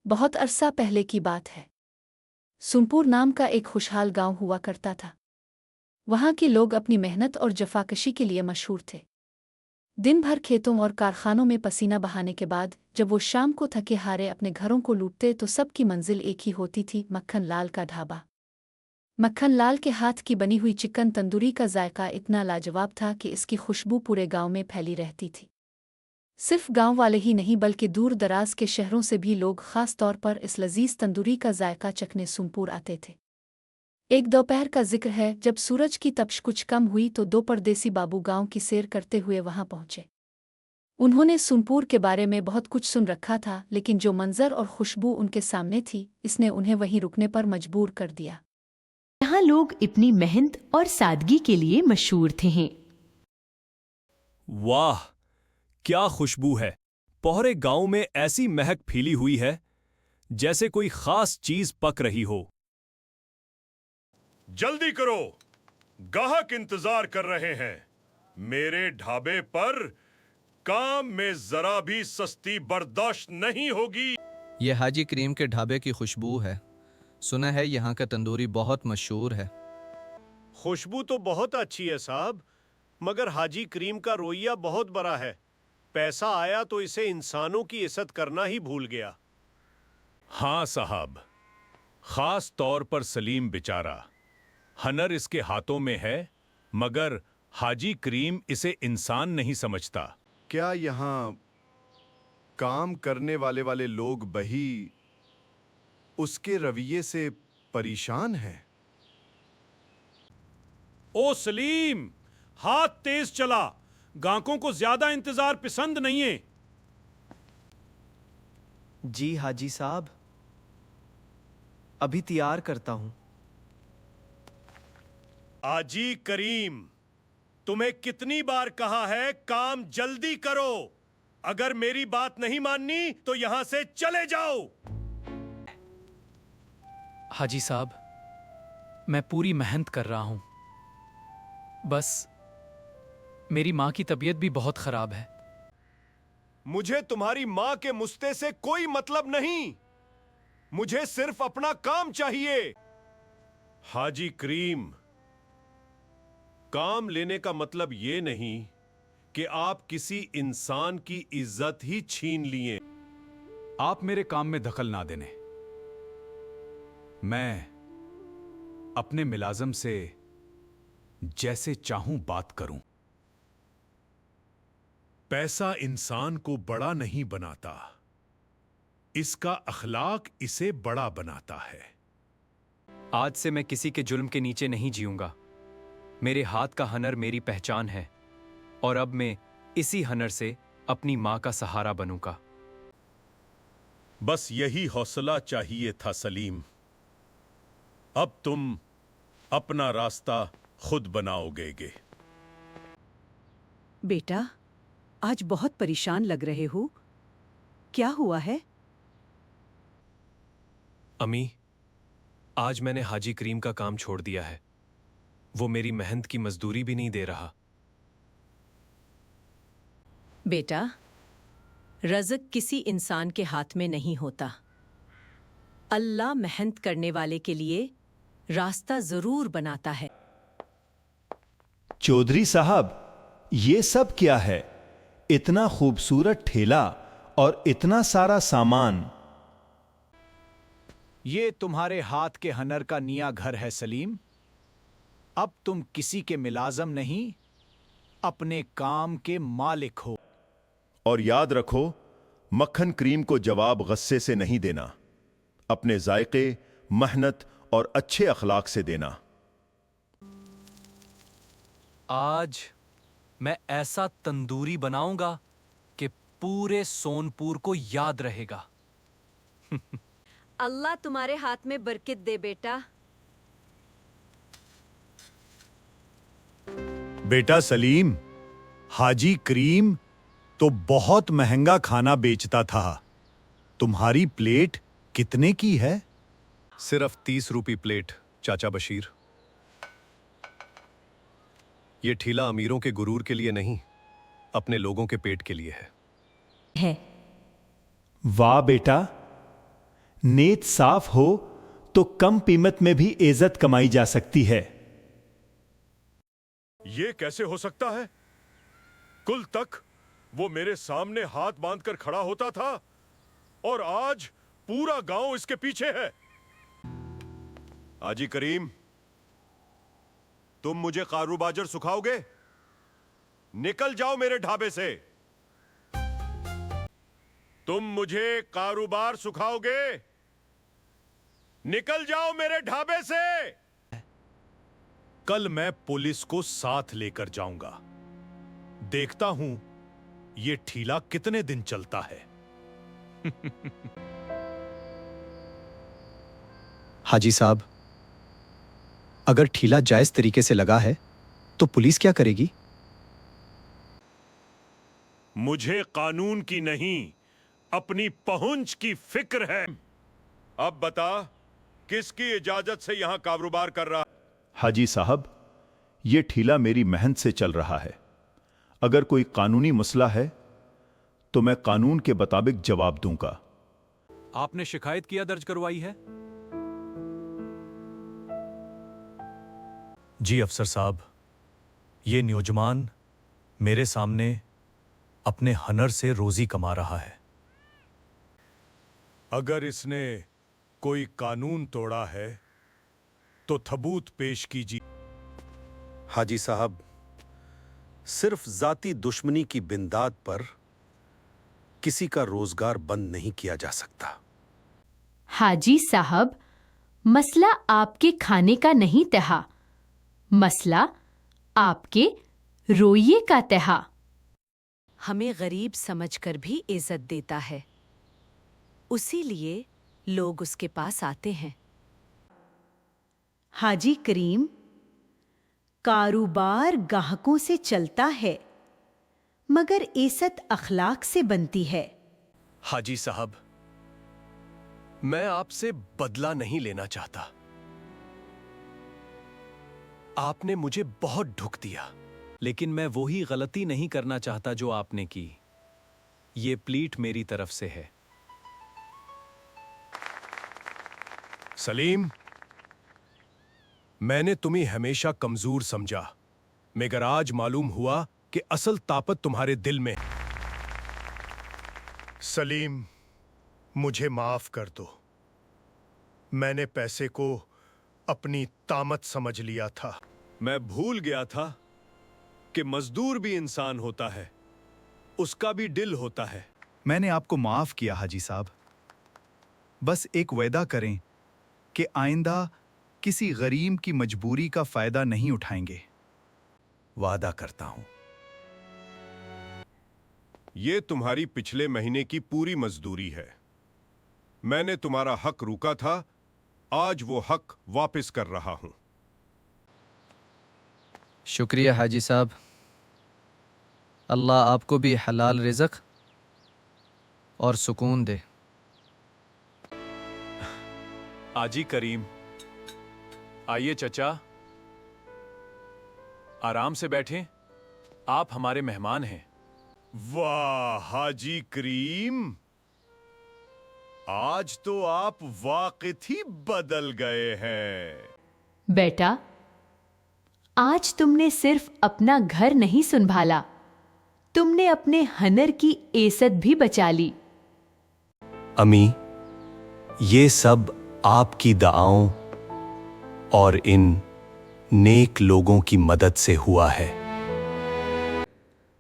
बहुत अरसा पहले की बात है। सुमपुर नाम का एक खुशहाल गांव हुआ करता था। वहां के लोग अपनी मेहनत और जफाकशी के लिए मशहूर थे। दिन भर खेतों और कारखानों में पसीना बहाने के बाद जब वो शाम को थके हारे अपने घरों को लूटते तो सबकी मंजिल एक ही होती थी, मक्खन लाल का ढाबा। मक्खन लाल के हाथ की बनी हुई चिकन तंदूरी का जायका इतना लाजवाब था कि इसकी खुशबू पूरे गांव में फैली रहती थी। सिर्फ गांव वाले ही नहीं बल्कि दूर दराज के शहरों से भी लोग खास तौर पर इस लजीज तंदूरी का जायका चखने सुमपुर आते थे। एक दोपहर का जिक्र है, जब सूरज की तपिश कुछ कम हुई तो दो परदेसी बाबू गांव की सैर करते हुए वहां पहुंचे। उन्होंने सुमपुर के बारे में बहुत कुछ सुन रखा था, लेकिन जो मंजर और खुशबू उनके सामने थी, इसने उन्हें वहीं रुकने पर मजबूर कर दिया। यहाँ लोग अपनी मेहनत और सादगी के लिए मशहूर थे। वाह, क्या खुशबू है। पूरे गांव में ऐसी महक फैली हुई है जैसे कोई खास चीज पक रही हो। जल्दी करो, गाहक इंतजार कर रहे हैं। मेरे ढाबे पर काम में जरा भी सस्ती बर्दाश्त नहीं होगी। ये हाजी करीम के ढाबे की खुशबू है। सुना है यहाँ का तंदूरी बहुत मशहूर है। खुशबू तो बहुत अच्छी है साहब, मगर हाजी करीम का रोइया बहुत बड़ा है। पैसा आया तो इसे इंसानों की इज्जत करना ही भूल गया। हाँ साहब, खास तौर पर सलीम बेचारा। हनर इसके हाथों में है, मगर हाजी करीम इसे इंसान नहीं समझता। क्या यहाँ काम करने वाले लोग बही उसके रवैये से परेशान हैं? ओ सलीम, हाथ तेज चला। गाहकों को ज्यादा इंतजार पसंद नहीं है। जी हाजी साहब, अभी तैयार करता हूं। हाजी करीम, तुम्हें कितनी बार कहा है काम जल्दी करो। अगर मेरी बात नहीं माननी तो यहां से चले जाओ। हाजी साहब, मैं पूरी मेहनत कर रहा हूं। बस मेरी मां की तबीयत भी बहुत खराब है। मुझे तुम्हारी मां के मुस्ते से कोई मतलब नहीं। मुझे सिर्फ अपना काम चाहिए। हाजी करीम, काम लेने का मतलब यह नहीं कि आप किसी इंसान की इज्जत ही छीन लिए। आप मेरे काम में दखल ना देने। मैं अपने मुलाजिम से जैसे चाहूं बात करूं। पैसा इंसान को बड़ा नहीं बनाता, इसका अखलाक इसे बड़ा बनाता है। आज से मैं किसी के जुल्म के नीचे नहीं जीऊंगा। मेरे हाथ का हनर मेरी पहचान है और अब मैं इसी हनर से अपनी मां का सहारा बनूंगा। बस यही हौसला चाहिए था सलीम। अब तुम अपना रास्ता खुद बनाओगे। बेटा, आज बहुत परेशान लग रहे हो। क्या हुआ है? अम्मी, आज मैंने हाजी करीम का काम छोड़ दिया है। वो मेरी मेहनत की मजदूरी भी नहीं दे रहा। बेटा, रज़्क किसी इंसान के हाथ में नहीं होता। अल्लाह मेहनत करने वाले के लिए रास्ता जरूर बनाता है। चौधरी साहब, ये सब क्या है? इतना खूबसूरत ठेला और इतना सारा सामान। ये तुम्हारे हाथ के हनर का निया घर है सलीम। अब तुम किसी के मुलाजिम नहीं, अपने काम के मालिक हो। और याद रखो, मक्खन क्रीम को जवाब गुस्से से नहीं देना, अपने जायके, मेहनत और अच्छे अखलाक से देना। आज मैं ऐसा तंदूरी बनाऊंगा कि पूरे सोनपुर को याद रहेगा। अल्लाह तुम्हारे हाथ में बरकत दे बेटा। बेटा सलीम, हाजी करीम तो बहुत महंगा खाना बेचता था। तुम्हारी प्लेट कितने की है? सिर्फ 30 रुपए प्लेट चाचा बशीर। ये ठेला अमीरों के गुरूर के लिए नहीं, अपने लोगों के पेट के लिए है। वाह बेटा, नीयत साफ हो तो कम कीमत में भी इज्जत कमाई जा सकती है। ये कैसे हो सकता है? कुल तक वो मेरे सामने हाथ बांधकर खड़ा होता था और आज पूरा गांव इसके पीछे है। हाजी करीम, तुम मुझे कारूबाजर सुखाओगे? निकल जाओ मेरे ढाबे से। तुम मुझे कारोबार सुखाओगे? निकल जाओ मेरे ढाबे से। कल मैं पुलिस को साथ लेकर जाऊंगा। देखता हूं ये ठीला कितने दिन चलता है। हाजी साहब, अगर ठीला जायज तरीके से लगा है तो पुलिस क्या करेगी? मुझे कानून की नहीं, अपनी पहुंच की फिक्र है। अब बता, किसकी इजाजत से यहां कारोबार कर रहा है? हाजी साहब, यह ठीला मेरी मेहनत से चल रहा है। अगर कोई कानूनी मसला है तो मैं कानून के मुताबिक जवाब दूंगा। आपने शिकायत किया दर्ज करवाई है? जी अफसर साहब, ये नौजवान मेरे सामने अपने हनर से रोजी कमा रहा है। अगर इसने कोई कानून तोड़ा है तो सबूत पेश कीजिए। हाजी साहब, सिर्फ जाती दुश्मनी की बिंदाद पर किसी का रोजगार बंद नहीं किया जा सकता। हाजी साहब, मसला आपके खाने का नहीं तहा, मसला आपके रोइये का तहा। हमें गरीब समझकर भी इज्जत देता है, उसी लिए लोग उसके पास आते हैं। हाजी करीम, कारोबार गाहकों से चलता है मगर इज्जत अखलाक से बनती है। हाजी साहब, मैं आपसे बदला नहीं लेना चाहता। आपने मुझे बहुत ढुक दिया, लेकिन मैं वही गलती नहीं करना चाहता जो आपने की। ये प्लीट मेरी तरफ से है। सलीम, मैंने तुम्हें हमेशा कमजोर समझा, मगर आज मालूम हुआ कि असल ताकत तुम्हारे दिल में। सलीम, मुझे माफ कर दो। मैंने पैसे को अपनी ताकत समझ लिया था। मैं भूल गया था कि मजदूर भी इंसान होता है, उसका भी दिल होता है। मैंने आपको माफ किया हाजी साहब। बस एक वादा करें कि आइंदा किसी गरीब की मजबूरी का फायदा नहीं उठाएंगे। वादा करता हूं। ये तुम्हारी पिछले महीने की पूरी मजदूरी है। मैंने तुम्हारा हक रोका था, आज वो हक वापस कर रहा हूं। शुक्रिया हाजी साहब। अल्लाह आपको भी हलाल रिज़्क़ और सुकून दे। हाजी करीम, आइए चचा, आराम से बैठें। आप हमारे मेहमान हैं। वाह हाजी करीम, आज तो आप वाक़ई ही बदल गए हैं। बेटा, आज तुमने सिर्फ अपना घर नहीं संभाला, तुमने अपने हनर की इज्जत भी बचा ली। अम्मी, ये सब आपकी दुआओं और इन नेक लोगों की मदद से हुआ है।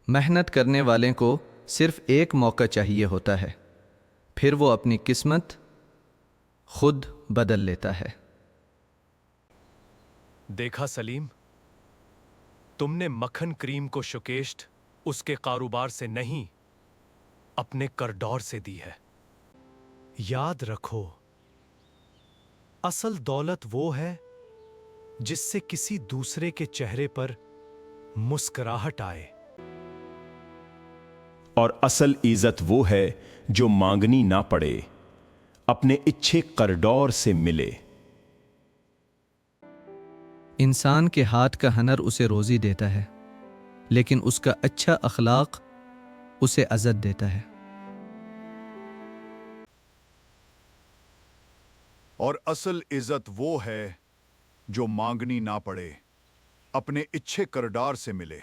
मेहनत करने वाले को सिर्फ एक मौका चाहिए होता है, फिर वो अपनी किस्मत खुद बदल लेता है। देखा सलीम, तुमने मक्खन क्रीम को शुकेश्त उसके कारोबार से नहीं, अपने करडौर से दी है। याद रखो, असल दौलत वो है जिससे किसी दूसरे के चेहरे पर मुस्कुराहट आए, और असल इज्जत वो है जो मांगनी ना पड़े, अपने इच्छे करडौर से मिले। इंसान के हाथ का हनर उसे रोजी देता है, लेकिन उसका अच्छा अखलाक उसे इज्जत देता है। और असल इज्जत वो है जो मांगनी ना पड़े, अपने इच्छे करदार से मिले।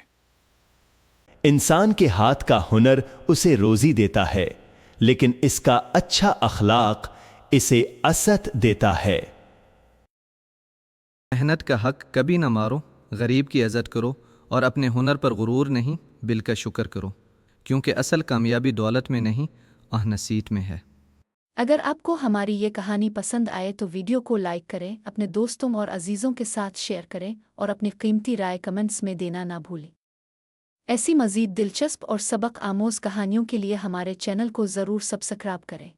इंसान के हाथ का हुनर उसे रोजी देता है, लेकिन इसका अच्छा अखलाक इसे असत देता है। मेहनत का हक कभी ना मारो, गरीब की इज्जत करो और अपने हुनर पर गुरूर नहीं, बिल का शुक्र करो, क्योंकि असल कामयाबी दौलत में नहीं, अहनसीत में है। अगर आपको हमारी ये कहानी पसंद आए तो वीडियो को लाइक करें, अपने दोस्तों और अजीज़ों के साथ शेयर करें और अपनी कीमती राय कमेंट्स में देना ना भूलें। ऐसी मज़ीद दिलचस्प और सबक आमोज़ कहानियों के लिए हमारे चैनल को ज़रूर सब्सक्राइब करें।